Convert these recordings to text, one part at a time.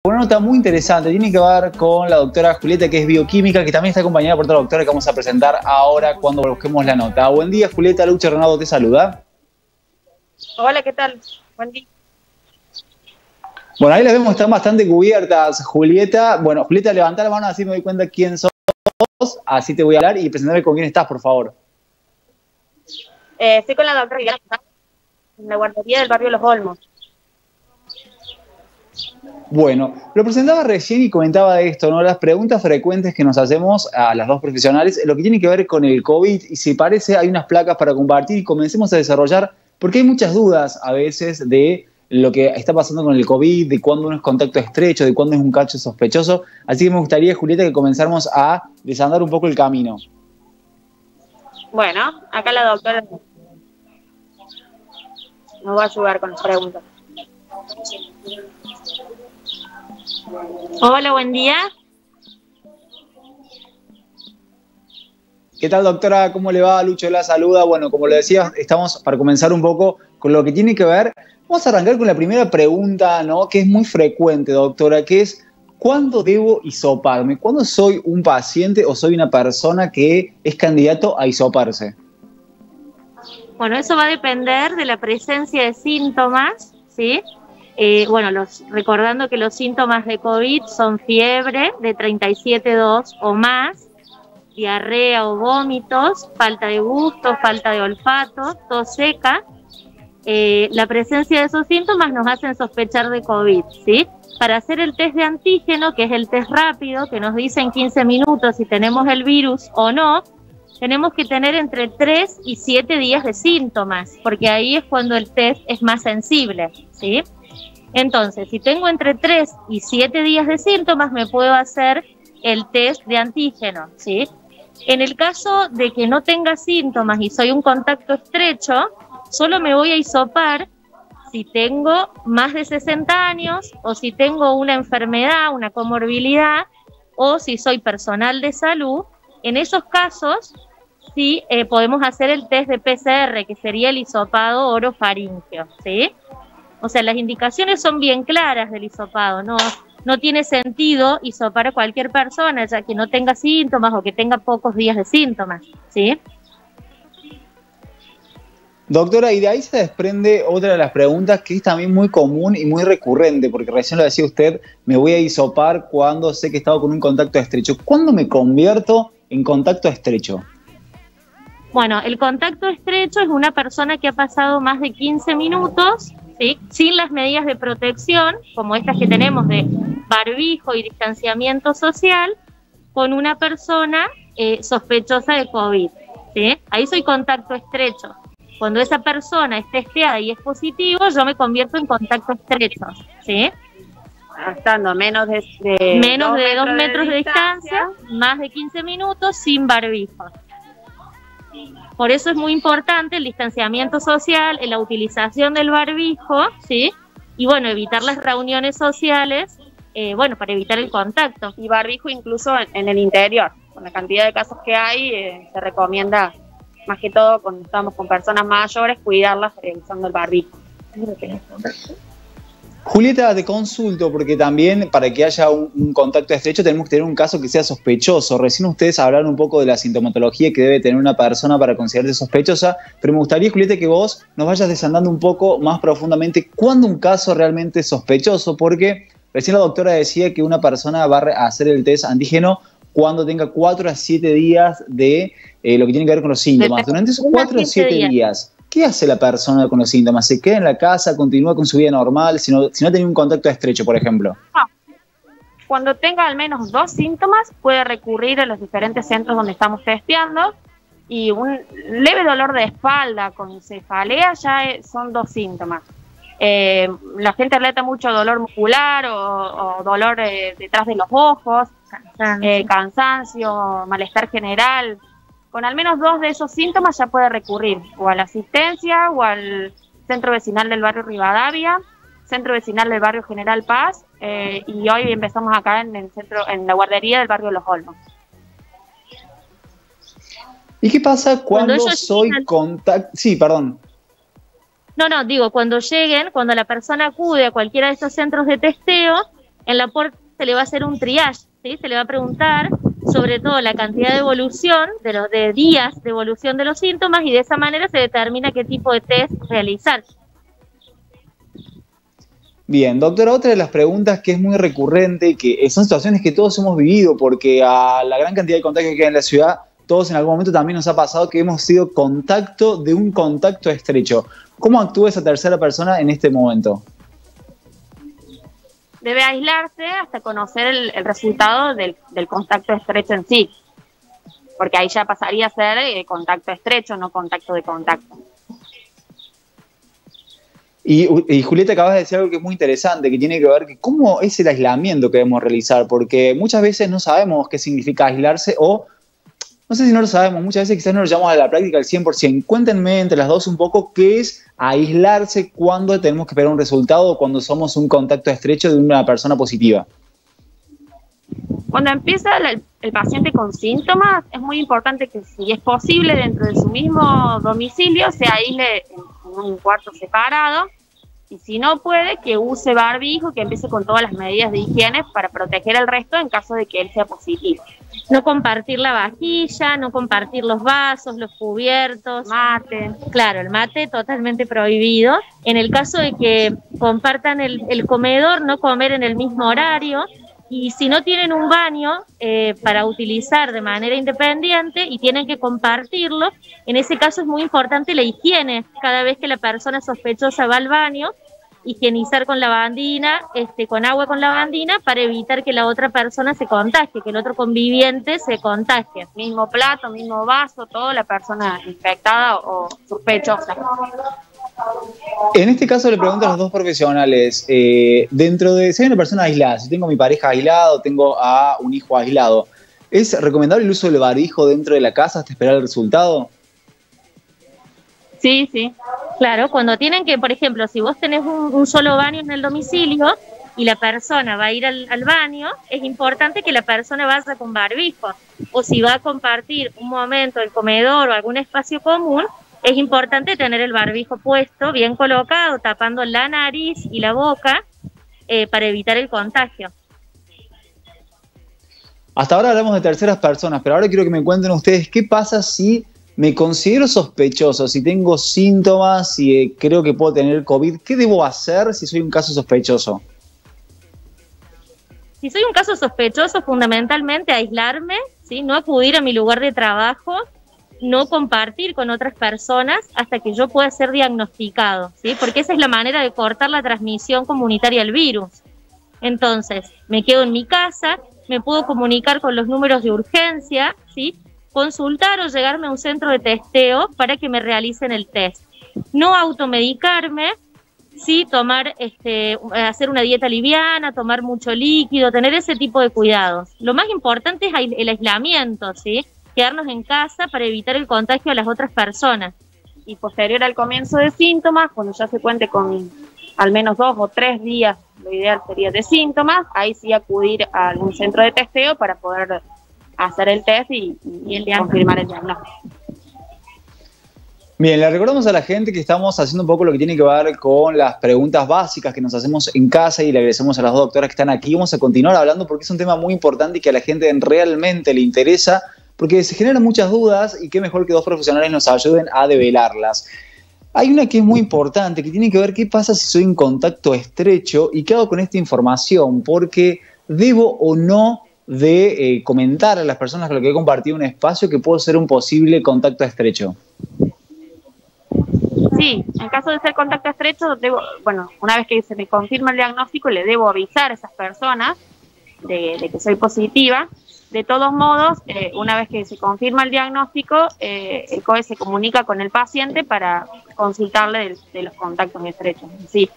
Una nota muy interesante, tiene que ver con la doctora Julieta, que es bioquímica, que también está acompañada por otra doctora que vamos a presentar ahora cuando busquemos la nota. Buen día, Julieta. Lucha Renato te saluda. Hola, ¿qué tal? Buen día. Bueno, ahí las vemos, están bastante cubiertas, Julieta. Bueno, Julieta, levantá la mano, así me doy cuenta quién sos, así te voy a hablar y presentarme con quién estás, por favor. Estoy con la doctora Viviana, en la guardería del barrio Los Olmos. Bueno, lo presentaba recién y comentaba esto, ¿no? Las preguntas frecuentes que nos hacemos a las dos profesionales, lo que tiene que ver con el COVID, y si parece hay unas placas para compartir y comencemos a desarrollar, porque hay muchas dudas a veces de lo que está pasando con el COVID, de cuándo uno es contacto estrecho, de cuándo es un caso sospechoso, así que me gustaría, Julieta, que comenzáramos a desandar un poco el camino. Bueno, acá la doctora nos va a ayudar con las preguntas. Hola, buen día. ¿Qué tal, doctora? ¿Cómo le va? Lucho la saluda. Bueno, como le decía, estamos para comenzar un poco con lo que tiene que ver. Vamos a arrancar con la primera pregunta, ¿no? Que es muy frecuente, doctora, que es ¿cuándo debo hisoparme? ¿Cuándo soy un paciente o soy una persona que es candidato a hisoparse? Bueno, eso va a depender de la presencia de síntomas, ¿sí? Recordando que los síntomas de COVID son fiebre de 37,2 o más, diarrea o vómitos, falta de gusto, falta de olfato, tos seca. La presencia de esos síntomas nos hacen sospechar de COVID, ¿sí? Para hacer el test de antígeno, que es el test rápido, que nos dice en 15 minutos si tenemos el virus o no, tenemos que tener entre 3 y 7 días de síntomas, porque ahí es cuando el test es más sensible, ¿sí? Entonces, si tengo entre 3 y 7 días de síntomas, me puedo hacer el test de antígeno, ¿sí? En el caso de que no tenga síntomas y soy un contacto estrecho, solo me voy a hisopar si tengo más de 60 años o si tengo una enfermedad, una comorbilidad o si soy personal de salud. En esos casos, sí podemos hacer el test de PCR, que sería el hisopado orofaríngeo, ¿sí? O sea, las indicaciones son bien claras del hisopado, no tiene sentido hisopar a cualquier persona, ya que no tenga síntomas o que tenga pocos días de síntomas, ¿sí? Doctora, y de ahí se desprende otra de las preguntas que es también muy común y muy recurrente, porque recién lo decía usted, me voy a hisopar cuando sé que he estado con un contacto estrecho. ¿Cuándo me convierto en contacto estrecho? Bueno, el contacto estrecho es una persona que ha pasado más de 15 minutos, ¿sí? Sin las medidas de protección, como estas que tenemos de barbijo y distanciamiento social, con una persona sospechosa de COVID, ¿sí? Ahí soy contacto estrecho. Cuando esa persona es testeada y es positivo, yo me convierto en contacto estrecho, ¿sí? Estando menos de 2 metros de distancia, más de 15 minutos, sin barbijo. Por eso es muy importante el distanciamiento social, la utilización del barbijo, ¿sí? Y bueno, evitar las reuniones sociales, para evitar el contacto. Y barbijo incluso en el interior. Con la cantidad de casos que hay, se recomienda, más que todo cuando estamos con personas mayores, cuidarlas usando el barbijo. Julieta, te consulto porque también para que haya un contacto estrecho tenemos que tener un caso que sea sospechoso. Recién ustedes hablaron un poco de la sintomatología que debe tener una persona para considerarse sospechosa, pero me gustaría, Julieta, que vos nos vayas desandando un poco más profundamente cuándo un caso realmente es sospechoso, porque recién la doctora decía que una persona va a hacer el test antígeno cuando tenga 4 a 7 días de lo que tiene que ver con los síntomas. Durante esos 4 o 7 días, ¿qué hace la persona con los síntomas? ¿Se queda en la casa, continúa con su vida normal, si no ha tenido un contacto estrecho, por ejemplo? Cuando tenga al menos 2 síntomas, puede recurrir a los diferentes centros donde estamos testeando, y un leve dolor de espalda con cefalea ya son 2 síntomas. La gente relata mucho dolor muscular o dolor detrás de los ojos, cansancio, malestar general. Con al menos 2 de esos síntomas ya puede recurrir o a la asistencia o al centro vecinal del barrio Rivadavia, centro vecinal del barrio General Paz, y hoy empezamos acá en la guardería del barrio Los Olmos. ¿Y qué pasa cuando soy contacto? Sí, perdón. Cuando la persona acude a cualquiera de estos centros de testeo, En la puerta se le va a hacer un triage, ¿sí? Se le va a preguntar sobre todo la cantidad de evolución, de días de evolución de los síntomas, y de esa manera se determina qué tipo de test realizar. Bien, doctora, otra de las preguntas que es muy recurrente, que son situaciones que todos hemos vivido, porque a la gran cantidad de contagios que hay en la ciudad, todos en algún momento también nos ha pasado que hemos sido contacto de un contacto estrecho. ¿Cómo actúa esa tercera persona en este momento? Debe aislarse hasta conocer el resultado del contacto estrecho en sí, porque ahí ya pasaría a ser contacto estrecho, no contacto de contacto. Y Julieta, acabas de decir algo que es muy interesante, que tiene que ver con cómo es el aislamiento que debemos realizar, porque muchas veces no sabemos qué significa aislarse, o no sé si no lo sabemos, muchas veces quizás no lo llevamos a la práctica al 100%. Cuéntenme entre las dos un poco qué es aislarse, cuando tenemos que esperar un resultado o cuando somos un contacto estrecho de una persona positiva. Cuando empieza el paciente con síntomas, es muy importante que, si es posible, dentro de su mismo domicilio, se aísle en un cuarto separado, y si no puede, que use barbijo, que empiece con todas las medidas de higiene para proteger al resto en caso de que él sea positivo. No compartir la vajilla, no compartir los vasos, los cubiertos. Mate. Claro, el mate totalmente prohibido. En el caso de que compartan el comedor, no comer en el mismo horario. Y si no tienen un baño para utilizar de manera independiente y tienen que compartirlo, en ese caso es muy importante la higiene. Cada vez que la persona sospechosa va al baño, higienizar con lavandina, con agua con lavandina, para evitar que la otra persona se contagie, que el otro conviviente se contagie. Mismo plato, mismo vaso, todo, la persona infectada o sospechosa. En este caso le pregunto a los dos profesionales, dentro de, si hay una persona aislada, si tengo a mi pareja aislada o tengo a un hijo aislado, ¿es recomendable el uso del barbijo dentro de la casa hasta esperar el resultado? Sí, sí. Claro, cuando tienen que, por ejemplo, si vos tenés un solo baño en el domicilio y la persona va a ir al baño, es importante que la persona vaya con barbijo. O si va a compartir un momento el comedor o algún espacio común, es importante tener el barbijo puesto, bien colocado, tapando la nariz y la boca para evitar el contagio. Hasta ahora hablamos de terceras personas, pero ahora quiero que me cuenten ustedes qué pasa si me considero sospechoso, si tengo síntomas, si creo que puedo tener COVID. ¿Qué debo hacer si soy un caso sospechoso? Si soy un caso sospechoso, fundamentalmente aislarme, ¿sí? No acudir a mi lugar de trabajo, no compartir con otras personas hasta que yo pueda ser diagnosticado, ¿sí? Porque esa es la manera de cortar la transmisión comunitaria del virus. Entonces, me quedo en mi casa, me puedo comunicar con los números de urgencia, ¿sí? Consultar o llegarme a un centro de testeo para que me realicen el test. No automedicarme, sí, tomar, hacer una dieta liviana, tomar mucho líquido, tener ese tipo de cuidados. Lo más importante es el aislamiento, ¿sí? Quedarnos en casa para evitar el contagio a las otras personas. Y posterior al comienzo de síntomas, cuando ya se cuente con al menos 2 o 3 días, lo ideal sería de síntomas, ahí sí acudir a algún centro de testeo para poder hacer el test y confirmar el diagnóstico. Bien, le recordamos a la gente que estamos haciendo un poco lo que tiene que ver con las preguntas básicas que nos hacemos en casa, y le agradecemos a las dos doctoras que están aquí. Vamos a continuar hablando porque es un tema muy importante y que a la gente realmente le interesa, porque se generan muchas dudas y qué mejor que dos profesionales nos ayuden a develarlas. Hay una que es muy importante, que tiene que ver qué pasa si soy en contacto estrecho y qué hago con esta información, porque debo o no de comentar a las personas con las que he compartido un espacio que puedo ser un posible contacto estrecho. Sí, en caso de ser contacto estrecho, una vez que se me confirma el diagnóstico, le debo avisar a esas personas de que soy positiva. De todos modos, una vez que se confirma el diagnóstico, el COE se comunica con el paciente para consultarle de los contactos estrechos. Sí.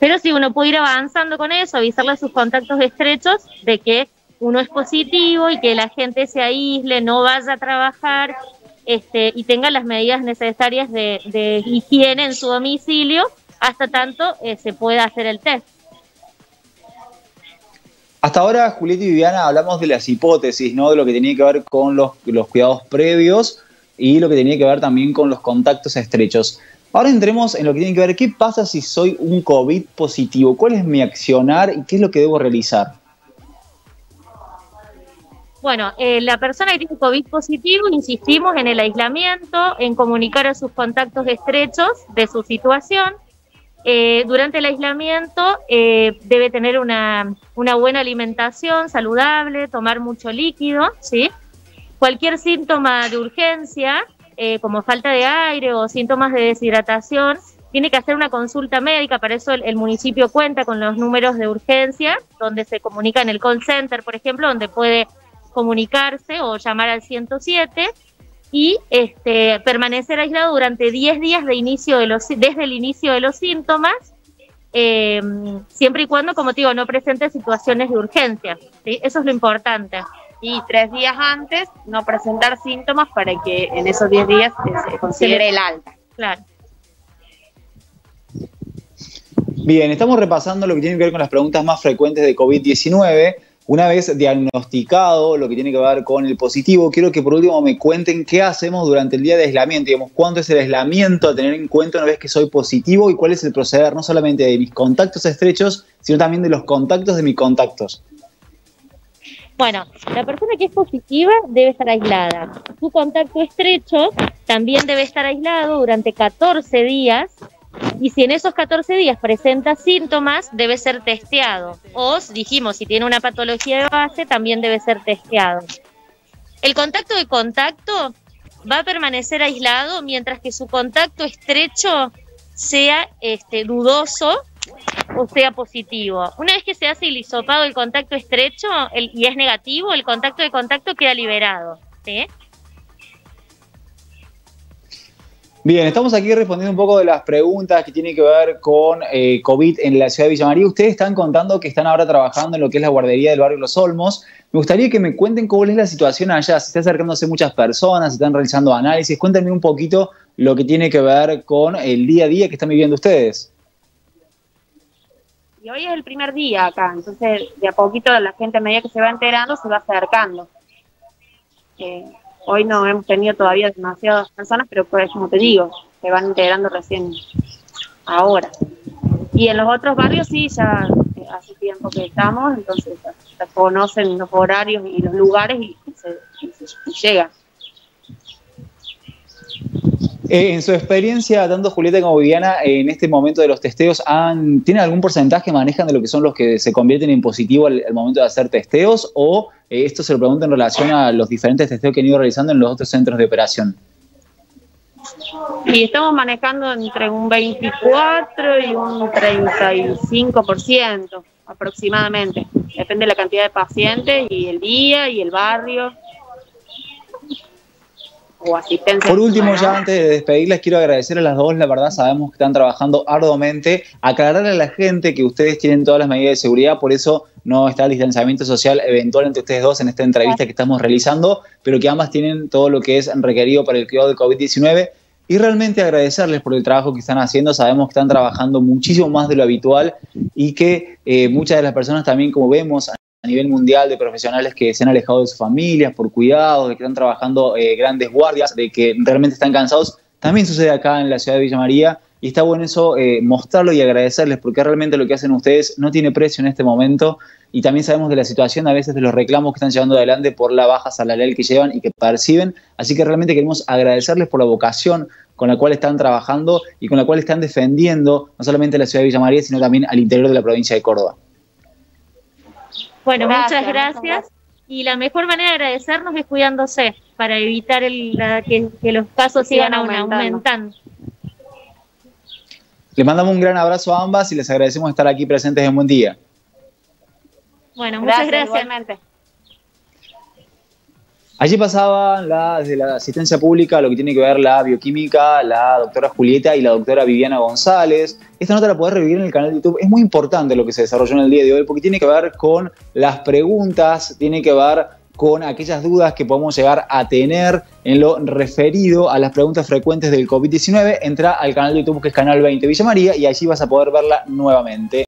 Pero si uno puede ir avanzando con eso, avisarle a sus contactos estrechos de que uno es positivo y que la gente se aísle, no vaya a trabajar, y tenga las medidas necesarias de higiene en su domicilio hasta tanto se pueda hacer el test. Hasta ahora, Julieta y Viviana, hablamos de las hipótesis, ¿no? De lo que tenía que ver con los cuidados previos y lo que tenía que ver también con los contactos estrechos. Ahora entremos en lo que tiene que ver, ¿qué pasa si soy un COVID positivo? ¿Cuál es mi accionar y qué es lo que debo realizar? Bueno, la persona que tiene COVID positivo, insistimos en el aislamiento, en comunicar a sus contactos estrechos de su situación. Durante el aislamiento debe tener una buena alimentación saludable, tomar mucho líquido, ¿sí? Cualquier síntoma de urgencia, como falta de aire o síntomas de deshidratación, tiene que hacer una consulta médica. Para eso el municipio cuenta con los números de urgencia, donde se comunica en el call center, por ejemplo, donde puede comunicarse o llamar al 107 y permanecer aislado durante 10 días desde el inicio de los síntomas, siempre y cuando, como te digo, no presente situaciones de urgencia, ¿sí? Eso es lo importante. Y 3 días antes no presentar síntomas para que en esos 10 días se considere el alta. Claro. Bien, estamos repasando lo que tiene que ver con las preguntas más frecuentes de COVID-19. Una vez diagnosticado lo que tiene que ver con el positivo, quiero que por último me cuenten qué hacemos durante el día de aislamiento. Digamos, ¿cuánto es el aislamiento a tener en cuenta una vez que soy positivo y cuál es el proceder no solamente de mis contactos estrechos, sino también de los contactos de mis contactos? Bueno, la persona que es positiva debe estar aislada. Su contacto estrecho también debe estar aislado durante 14 días. Y si en esos 14 días presenta síntomas, debe ser testeado. O, dijimos, si tiene una patología de base, también debe ser testeado. El contacto de contacto va a permanecer aislado mientras que su contacto estrecho sea dudoso o sea positivo. Una vez que se hace el hisopado del contacto estrecho y es negativo, el contacto de contacto queda liberado, ¿sí? Bien, estamos aquí respondiendo un poco de las preguntas que tienen que ver con COVID en la ciudad de Villa María. Ustedes están contando que están ahora trabajando en lo que es la guardería del barrio Los Olmos. Me gustaría que me cuenten cómo es la situación allá. Se están acercándose muchas personas, se están realizando análisis. Cuéntenme un poquito lo que tiene que ver con el día a día que están viviendo ustedes. Y hoy es el primer día acá, entonces de a poquito la gente a medida que se va enterando se va acercando. Hoy no hemos tenido todavía demasiadas personas, pero pues como te digo, se van integrando recién ahora. Y en los otros barrios sí, ya hace tiempo que estamos, entonces ya conocen los horarios y los lugares y se llega. En su experiencia, tanto Julieta como Viviana, en este momento de los testeos, ¿tienen algún porcentaje, manejan de lo que son los que se convierten en positivo al momento de hacer testeos? ¿O esto se lo pregunto en relación a los diferentes testeos que han ido realizando en los otros centros de operación? Y estamos manejando entre un 24 y un 35% aproximadamente. Depende de la cantidad de pacientes y el día y el barrio. O asistencia. Por último, ya antes de despedirles, quiero agradecer a las dos. La verdad, sabemos que están trabajando arduamente. Aclararle a la gente que ustedes tienen todas las medidas de seguridad, por eso no está el distanciamiento social eventual entre ustedes dos en esta entrevista que estamos realizando, pero que ambas tienen todo lo que es requerido para el cuidado de COVID-19. Y realmente agradecerles por el trabajo que están haciendo. Sabemos que están trabajando muchísimo más de lo habitual y que muchas de las personas también, como vemos, a nivel mundial, de profesionales que se han alejado de sus familias por cuidados, de que están trabajando grandes guardias, de que realmente están cansados, también sucede acá en la ciudad de Villa María, y está bueno eso, mostrarlo y agradecerles, porque realmente lo que hacen ustedes no tiene precio en este momento, y también sabemos de la situación a veces de los reclamos que están llevando adelante por la baja salarial que llevan y que perciben, así que realmente queremos agradecerles por la vocación con la cual están trabajando y con la cual están defendiendo no solamente la ciudad de Villa María, sino también al interior de la provincia de Córdoba. Bueno, muchas gracias. Y la mejor manera de agradecernos es cuidándose para evitar que los casos sigan aumentando. Les mandamos un gran abrazo a ambas y les agradecemos estar aquí presentes en Buen Día. Bueno, muchas gracias. Igualmente. Allí pasaban desde la asistencia pública lo que tiene que ver la bioquímica, la doctora Julieta y la doctora Viviana González. Esta nota la podés revivir en el canal de YouTube. Es muy importante lo que se desarrolló en el día de hoy porque tiene que ver con las preguntas, tiene que ver con aquellas dudas que podemos llegar a tener en lo referido a las preguntas frecuentes del COVID-19. Entra al canal de YouTube que es Canal 20 Villa María y allí vas a poder verla nuevamente.